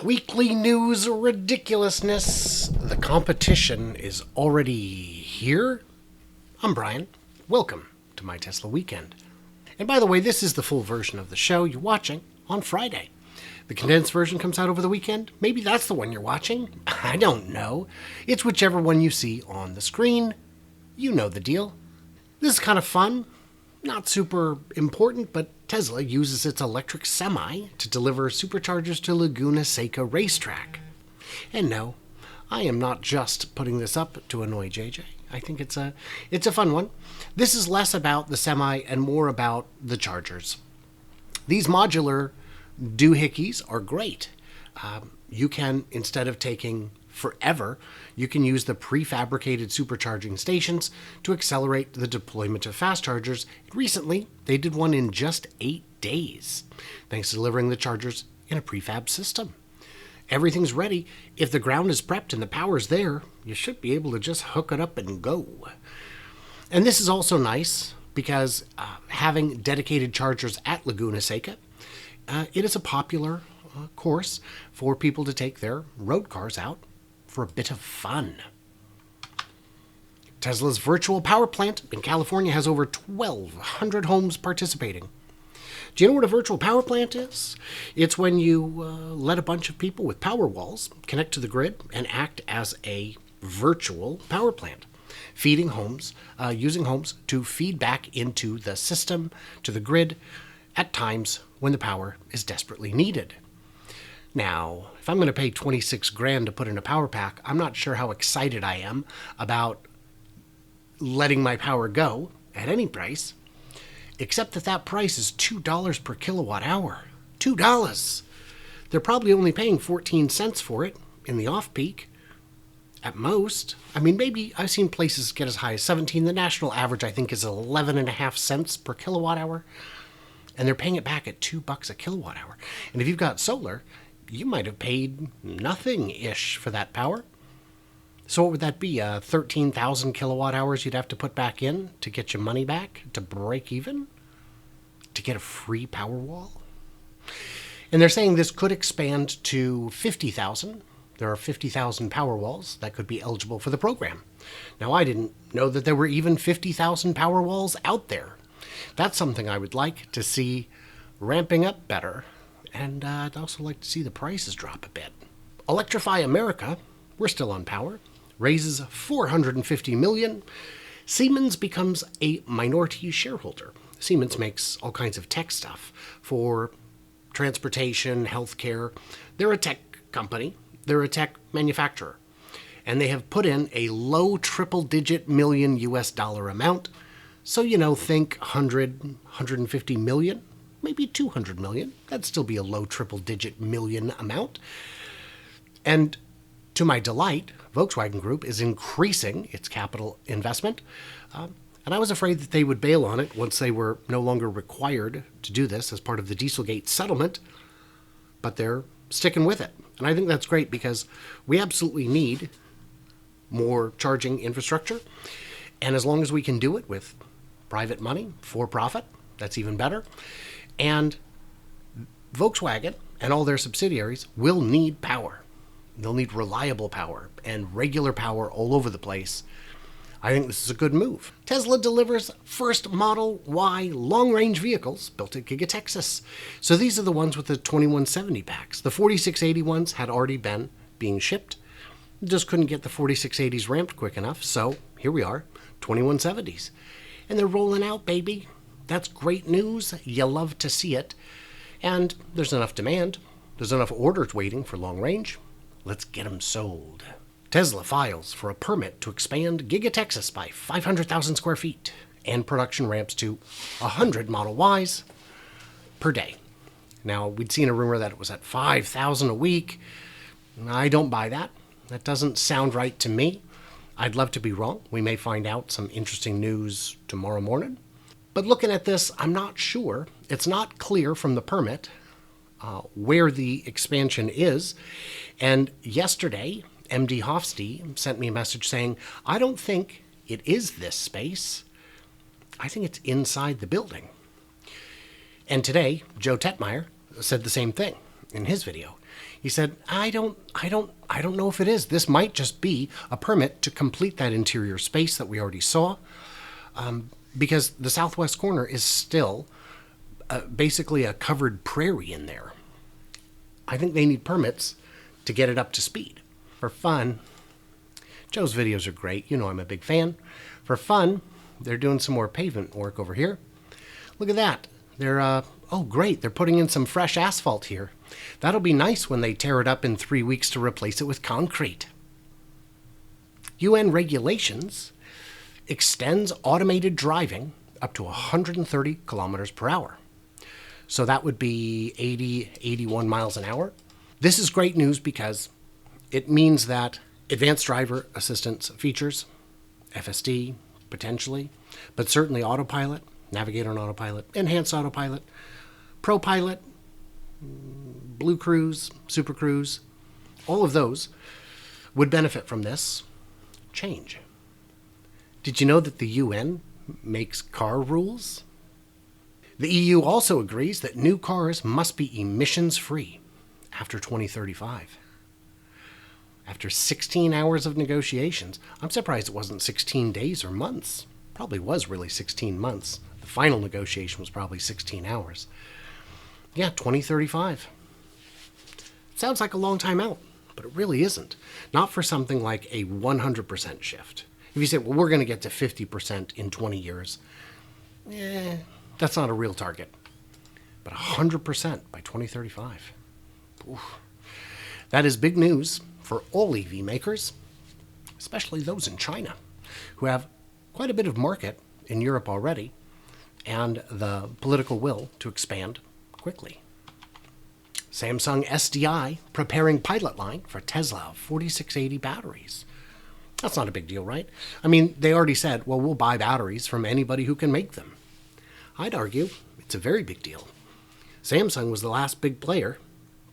Weekly news ridiculousness. The competition is already here. I'm Brian. Welcome to my Tesla weekend. And by the way, this is the full version of the show you're watching on Friday. The condensed version comes out over the weekend. Maybe that's the one you're watching. I don't know. It's whichever one you see on the screen. You know the deal. This is kind of fun. Not super important, but Tesla uses its electric semi to deliver superchargers to Laguna Seca racetrack. And no, I am not just putting this up to annoy JJ. I think it's a fun one. This is less about the semi and more about the chargers. These modular doohickeys are great. You can, instead of taking forever, you can use the prefabricated supercharging stations to accelerate the deployment of fast chargers. Recently, they did one in just 8 days, thanks to delivering the chargers in a prefab system. Everything's ready. If the ground is prepped and the power's there, you should be able to just hook it up and go. And this is also nice because having dedicated chargers at Laguna Seca, it is a popular course for people to take their road cars out for a bit of fun. Tesla's virtual power plant in California has over 1,200 homes participating. Do you know what a virtual power plant is? It's when you let a bunch of people with power walls connect to the grid and act as a virtual power plant, feeding homes, using homes to feed back into the system, to the grid, at times when the power is desperately needed. Now, if I'm going to pay 26 grand to put in a power pack, I'm not sure how excited I am about letting my power go at any price, except that price is $2 per kilowatt hour. $2. They're probably only paying 14 cents for it in the off-peak at most. I mean, maybe I've seen places get as high as 17. The national average, I think, is 11.5 cents per kilowatt hour. And they're paying it back at $2 a kilowatt hour. And if you've got solar, you might have paid nothing-ish for that power. So what would that be? 13,000 kilowatt hours you'd have to put back in to get your money back, to break even, to get a free power wall? And they're saying this could expand to 50,000. There are 50,000 power walls that could be eligible for the program. Now, I didn't know that there were even 50,000 power walls out there. That's something I would like to see ramping up better. And I'd also like to see the prices drop a bit. Electrify America, we're still on power, raises $450 million. Siemens becomes a minority shareholder. Siemens makes all kinds of tech stuff for transportation, healthcare. They're a tech company. They're a tech manufacturer. And they have put in a low triple-digit million US dollar amount. So, think 100, 150 million. Maybe 200 million. That'd still be a low triple-digit million amount. And to my delight, Volkswagen Group is increasing its capital investment. And I was afraid that they would bail on it once they were no longer required to do this as part of the Dieselgate settlement. But they're sticking with it. And I think that's great because we absolutely need more charging infrastructure. And as long as we can do it with private money, for profit, that's even better. And Volkswagen and all their subsidiaries will need power. They'll need reliable power and regular power all over the place. I think this is a good move. Tesla delivers first Model Y long-range vehicles built at Giga Texas. So these are the ones with the 2170 packs. The 4680 ones had already been being shipped. Just couldn't get the 4680s ramped quick enough. So here we are, 2170s. And they're rolling out, baby. That's great news. You love to see it. And there's enough demand. There's enough orders waiting for long range. Let's get them sold. Tesla files for a permit to expand Giga Texas by 500,000 square feet, and production ramps to 100 Model Ys per day. Now, we'd seen a rumor that it was at 5,000 a week. I don't buy that. That doesn't sound right to me. I'd love to be wrong. We may find out some interesting news tomorrow morning. But looking at this, I'm not sure. It's not clear from the permit where the expansion is. And yesterday, MD Hofstee sent me a message saying, I don't think it is this space. I think it's inside the building. And today, Joe Tegtmeyer said the same thing in his video. He said, I don't know if it is. This might just be a permit to complete that interior space that we already saw, because the southwest corner is still basically a covered prairie in there. I think they need permits to get it up to speed. For fun, Joe's videos are great. You know I'm a big fan. For fun, they're doing some more pavement work over here. Look at that. They're, oh great, they're putting in some fresh asphalt here. That'll be nice when they tear it up in 3 weeks to replace it with concrete. UN regulations extends automated driving up to 130 kilometers per hour. So that would be 81 miles an hour. This is great news because it means that advanced driver assistance features, FSD, potentially, but certainly Autopilot, navigate on Autopilot, enhanced Autopilot, ProPilot, Blue Cruise, Super Cruise, all of those would benefit from this change. Did you know that the UN makes car rules? The EU also agrees that new cars must be emissions-free after 2035. After 16 hours of negotiations, I'm surprised it wasn't 16 days or months. Probably was really 16 months. The final negotiation was probably 16 hours. Yeah, 2035. Sounds like a long time out, but it really isn't. Not for something like a 100% shift. If you say, well, we're going to get to 50% in 20 years, that's not a real target. But 100% by 2035. Oof. That is big news for all EV makers, especially those in China, who have quite a bit of market in Europe already and the political will to expand quickly. Samsung SDI preparing pilot line for Tesla 4680 batteries. That's not a big deal, right? I mean, they already said, well, we'll buy batteries from anybody who can make them. I'd argue it's a very big deal. Samsung was the last big player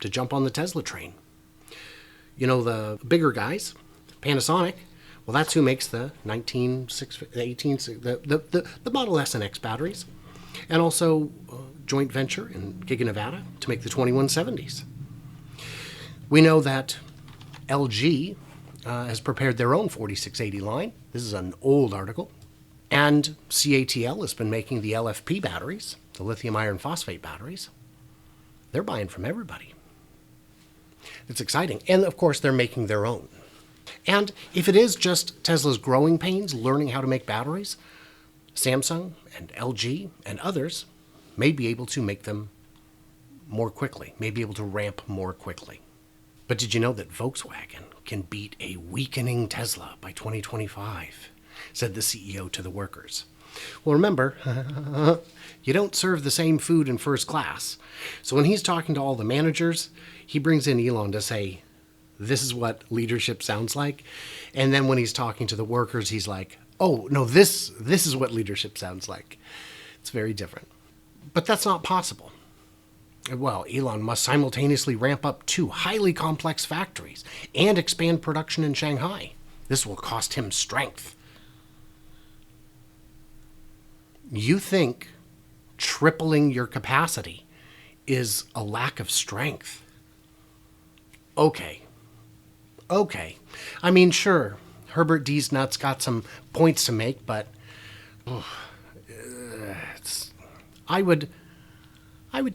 to jump on the Tesla train. You know, the bigger guys, Panasonic, well, that's who makes the the Model S and X batteries, and also joint venture in Giga Nevada to make the 2170s. We know that LG has prepared their own 4680 line. This is an old article. And CATL has been making the LFP batteries, the lithium iron phosphate batteries. They're buying from everybody. It's exciting. And of course, they're making their own. And if it is just Tesla's growing pains learning how to make batteries, Samsung and LG and others may be able to make them more quickly, may be able to ramp more quickly. But did you know that Volkswagen can beat a weakening Tesla by 2025? Said the CEO to the workers. Well, remember, you don't serve the same food in first class. So when he's talking to all the managers, he brings in Elon to say, this is what leadership sounds like. And then when he's talking to the workers, he's like, oh, no, this is what leadership sounds like. It's very different. But that's not possible. Well, Elon must simultaneously ramp up 2 highly complex factories and expand production in Shanghai. This will cost him strength. You think tripling your capacity is a lack of strength? Okay. I mean, sure, Herbert D's nuts got some points to make, but I would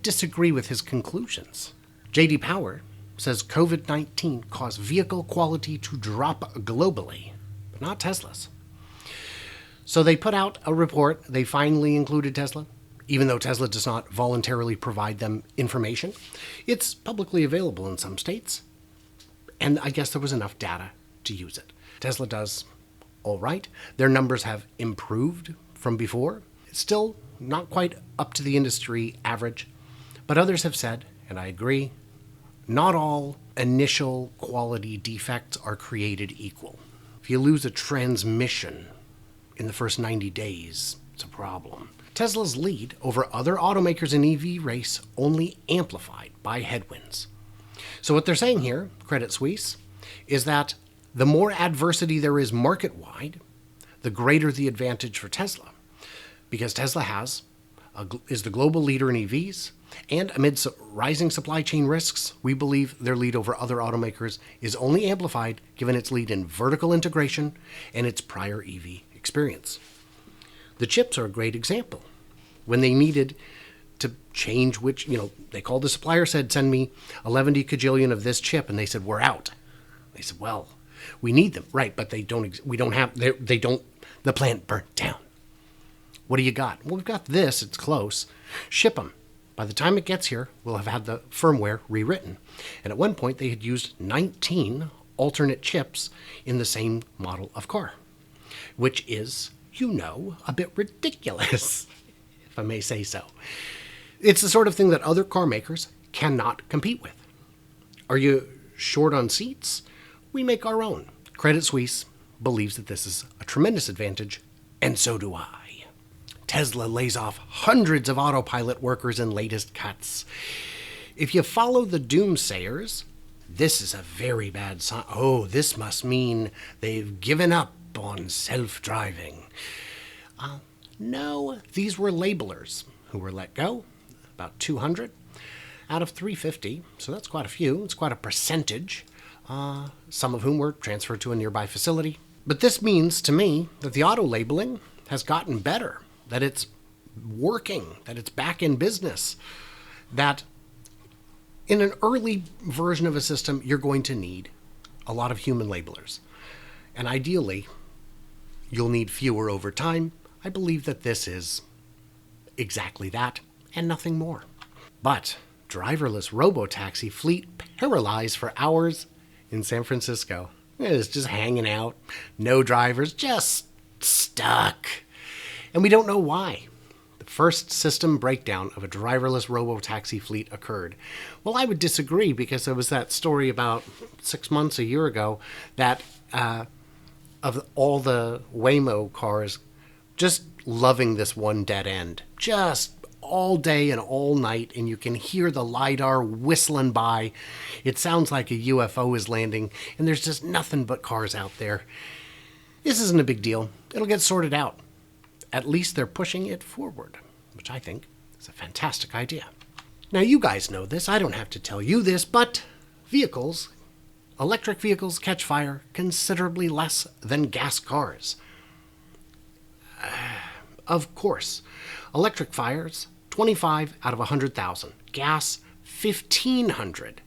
disagree with his conclusions. J.D. Power says COVID-19 caused vehicle quality to drop globally, but not Tesla's. So they put out a report. They finally included Tesla, even though Tesla does not voluntarily provide them information. It's publicly available in some states, and I guess there was enough data to use it. Tesla does all right. Their numbers have improved from before. It's still not quite up to the industry average, but others have said, and I agree, not all initial quality defects are created equal. If you lose a transmission in the first 90 days, it's a problem. Tesla's lead over other automakers in EV race only amplified by headwinds. So what they're saying here, Credit Suisse, is that the more adversity there is market-wide, the greater the advantage for Tesla. Because Tesla is the global leader in EVs, And amid rising supply chain risks, we believe their lead over other automakers is only amplified given its lead in vertical integration and its prior EV experience. The chips are a great example. When they needed to change which, they called the supplier, said, send me 11 kajillion of this chip, and they said, we're out. They said, well, we need them. Right, but the plant burnt down. What do you got? Well, we've got this, it's close. Ship them. By the time it gets here, we'll have had the firmware rewritten. And at one point, they had used 19 alternate chips in the same model of car, which is, a bit ridiculous, if I may say so. It's the sort of thing that other car makers cannot compete with. Are you short on seats? We make our own. Credit Suisse believes that this is a tremendous advantage, and so do I. Tesla lays off hundreds of Autopilot workers in latest cuts. If you follow the doomsayers, this is a very bad sign. Oh, this must mean they've given up on self-driving. No, these were labelers who were let go, about 200 out of 350, so that's quite a few. It's quite a percentage, some of whom were transferred to a nearby facility. But this means to me that the auto labeling has gotten better, that it's working, that it's back in business, that in an early version of a system, you're going to need a lot of human labelers. And ideally, you'll need fewer over time. I believe that this is exactly that and nothing more. But driverless Robotaxi fleet paralyzed for hours in San Francisco. It's just hanging out. No drivers, just stuck. And we don't know why. The first system breakdown of a driverless Robotaxi fleet occurred. Well, I would disagree, because there was that story about 6 months, a year ago, that of all the Waymo cars just loving this one dead end. Just all day and all night, and you can hear the LiDAR whistling by. It sounds like a UFO is landing, and there's just nothing but cars out there. This isn't a big deal. It'll get sorted out. At least they're pushing it forward, which I think is a fantastic idea. Now, you guys know this. I don't have to tell you this, but electric vehicles catch fire considerably less than gas cars. Of course, electric fires, 25 out of 100,000. Gas, 1,500.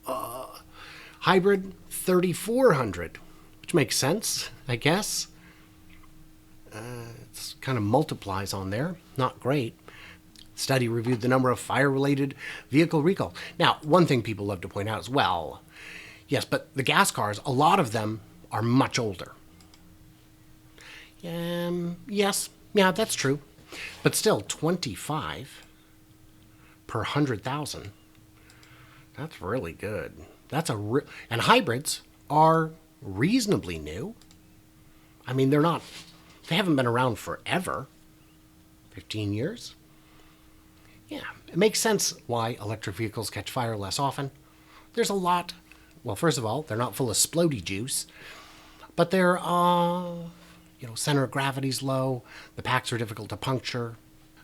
Hybrid, 3,400, which makes sense, I guess. It kind of multiplies on there. Not great. Study reviewed the number of fire-related vehicle recalls. Now, one thing people love to point out is, well, yes, but the gas cars, a lot of them are much older. Yes, yeah, that's true. But still, 25 per 100,000. That's really good. And hybrids are reasonably new. I mean, they haven't been around forever. 15 years. Yeah, it makes sense why electric vehicles catch fire less often. There's a lot. Well, first of all, they're not full of splody juice, but they're, center of gravity's low. The packs are difficult to puncture.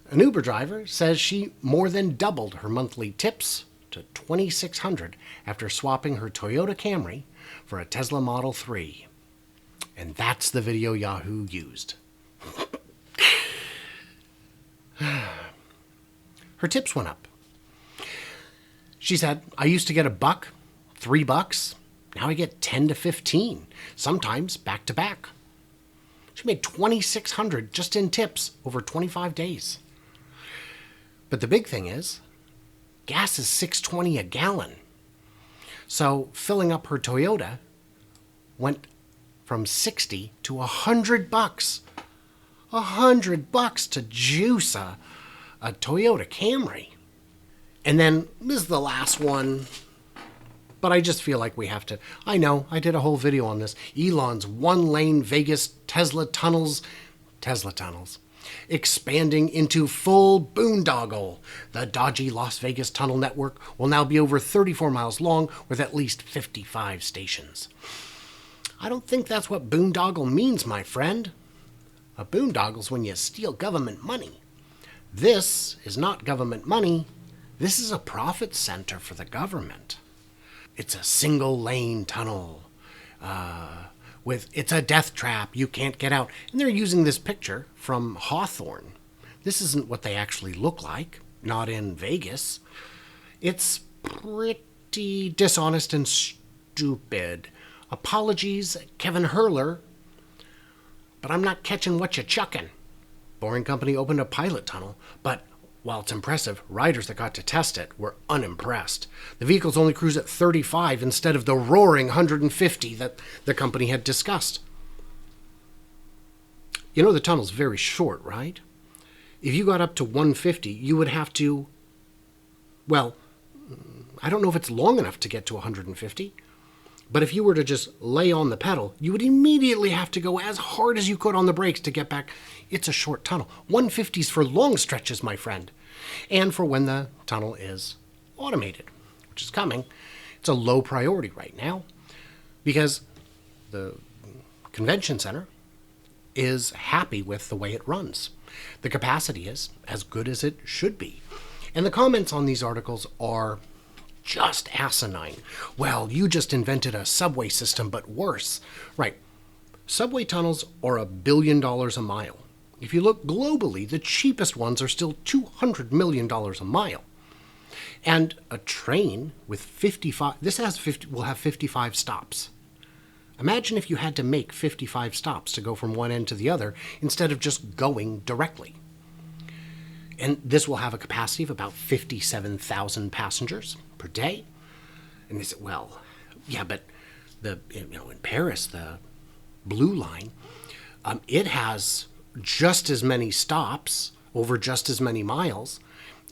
An Uber driver says she more than doubled her monthly tips to $2,600 after swapping her Toyota Camry for a Tesla Model 3. And that's the video Yahoo used. Her tips went up. She said, I used to get $1, $3. Now I get 10 to 15, sometimes back to back. She made $2,600 just in tips over 25 days. But the big thing is, gas is $6.20 a gallon. So filling up her Toyota went from $60 to $100. $100 to juice a Toyota Camry. And then this is the last one, but I just feel like we have to. I know, I did a whole video on this. Elon's one-lane Vegas Tesla tunnels, expanding into full boondoggle. The dodgy Las Vegas tunnel network will now be over 34 miles long with at least 55 stations. I don't think that's what boondoggle means, my friend. A boondoggle's when you steal government money. This is not government money. This is a profit center for the government. It's a single lane tunnel. It's a death trap. You can't get out. And they're using this picture from Hawthorne. This isn't what they actually look like. Not in Vegas. It's pretty dishonest and stupid. Apologies, Kevin Hurler, but I'm not catching what you're chucking. Boring Company opened a pilot tunnel, but while it's impressive, riders that got to test it were unimpressed. The vehicles only cruise at 35 instead of the roaring 150 that the company had discussed. You know the tunnel's very short, right? If you got up to 150, you would have to, well, I don't know if it's long enough to get to 150, but if you were to just lay on the pedal, you would immediately have to go as hard as you could on the brakes to get back. It's a short tunnel. 150's for long stretches, my friend, and for when the tunnel is automated, which is coming. It's a low priority right now because the convention center is happy with the way it runs. The capacity is as good as it should be. And the comments on these articles are just asinine. Well, you just invented a subway system, but worse. Right. Subway tunnels are $1 billion a mile. If you look globally, the cheapest ones are still $200 million a mile. And a train with 55, will have 55 stops. Imagine if you had to make 55 stops to go from one end to the other instead of just going directly. And this will have a capacity of about 57,000 passengers per day. And they said, well, yeah, but in Paris, the Blue Line, it has just as many stops over just as many miles,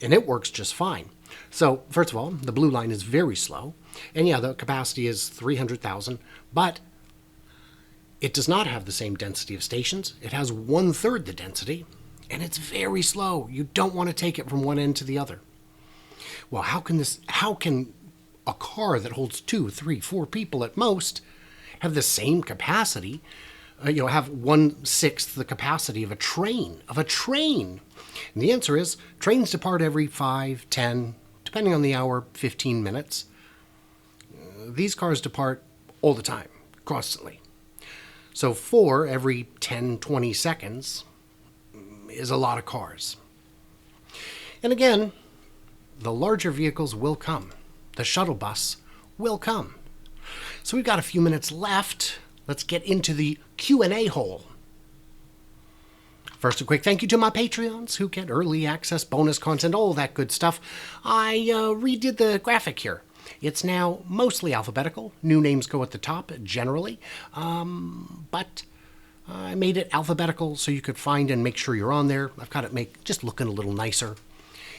and it works just fine. So, first of all, the Blue Line is very slow. And yeah, the capacity is 300,000, but it does not have the same density of stations. It has 1/3 the density, and it's very slow. You don't want to take it from one end to the other. Well, how can a car that holds 2, 3, 4 people at most have the same capacity, have 1/6 the capacity of a train? And the answer is trains depart every 5, 10, depending on the hour, 15 minutes. These cars depart all the time, constantly. So 4 every 10, 20 seconds is a lot of cars. And again, the larger vehicles will come. The shuttle bus will come. So we've got a few minutes left. Let's get into the Q&A hole. First, a quick thank you to my Patreons who get early access, bonus content, all that good stuff. I redid the graphic here. It's now mostly alphabetical. New names go at the top, generally. But I made it alphabetical so you could find and make sure you're on there. I've got it just looking a little nicer.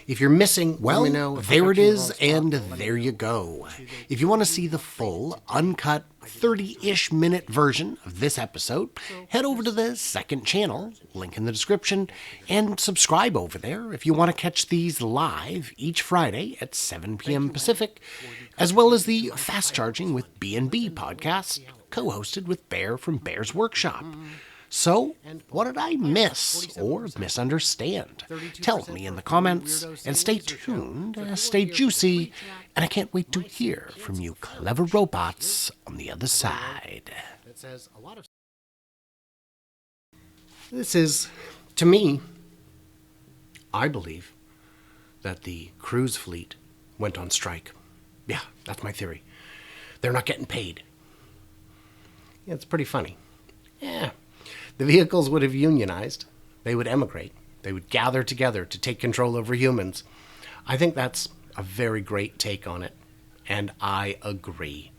If you're missing, well, let me know. There it is, and there you go. If you want to see the full, uncut, 30-ish minute version of this episode, head over to the second channel, link in the description, and subscribe over there if you want to catch these live each Friday at 7 p.m. Pacific, as well as the Fast Charging with B&B podcast, co-hosted with Bear from Bear's Workshop. So, what did I miss or misunderstand? Tell me in the comments, and stay tuned, stay juicy, and I can't wait to hear from you clever robots on the other side. This is, to me, I believe that the cruise fleet went on strike. Yeah, that's my theory. They're not getting paid. Yeah, it's pretty funny. Yeah. The vehicles would have unionized. They would emigrate. They would gather together to take control over humans. I think that's a very great take on it, and I agree.